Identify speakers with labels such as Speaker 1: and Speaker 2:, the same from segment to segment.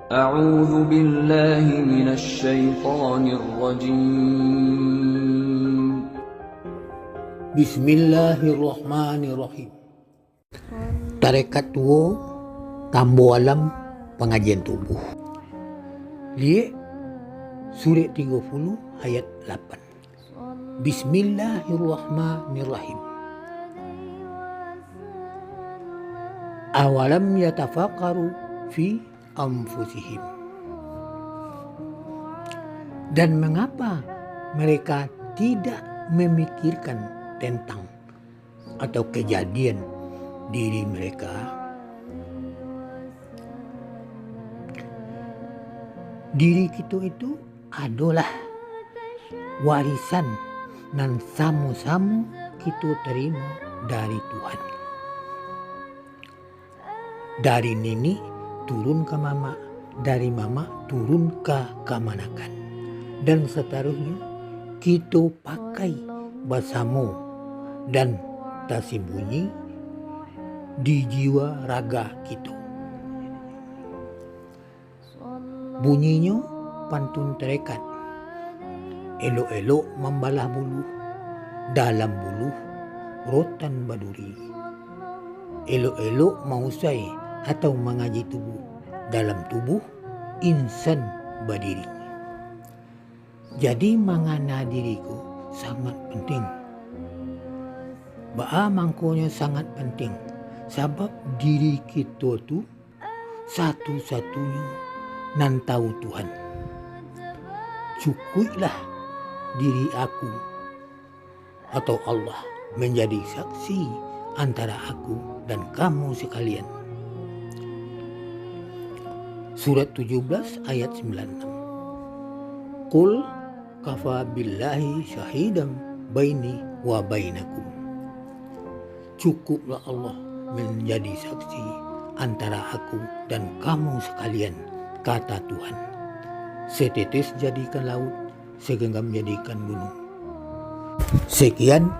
Speaker 1: أعوذ بالله من الشيطان الرجيم.
Speaker 2: Bismillahirrahmanirrahim. Tarekat Tuo Tambo Alam Pengajian Tubuh. Lihat Surat 30 ayat 8. Bismillahirrahmanirrahim. Awalam yatafakaru fi anfusihim. Dan mengapa mereka tidak memikirkan tentang atau kejadian diri mereka? Diri kita itu adalah warisan dan sama-sama kita terima dari Tuhan. Dari nenek turun ke mama, dari mama turun ke kemanakan, dan seterusnya kita pakai bersama dan tersembunyi di jiwa raga kita. Bunyinya pantun terikat, elok-elok membalah buluh, dalam buluh rotan baduri. Elok-elok mausai atau mengaji tubuh, dalam tubuh insan berdiri. Jadi mengana diriku sangat penting. Ba'a mangkonya sangat penting. Sebab diri kita tu satu-satunya nan tahu Tuhan. Cukuplah diri aku atau Allah menjadi saksi antara aku dan kamu sekalian. Surat 17 ayat 96. Qul kafa billahi syahidam baini wa bainakum. Cukuplah Allah menjadi saksi antara aku dan kamu sekalian, kata Tuhan. Setetes jadikan laut, segenggam jadikan gunung. Sekian,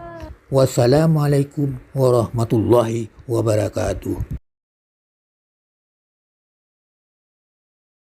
Speaker 2: wassalamualaikum warahmatullahi wabarakatuh.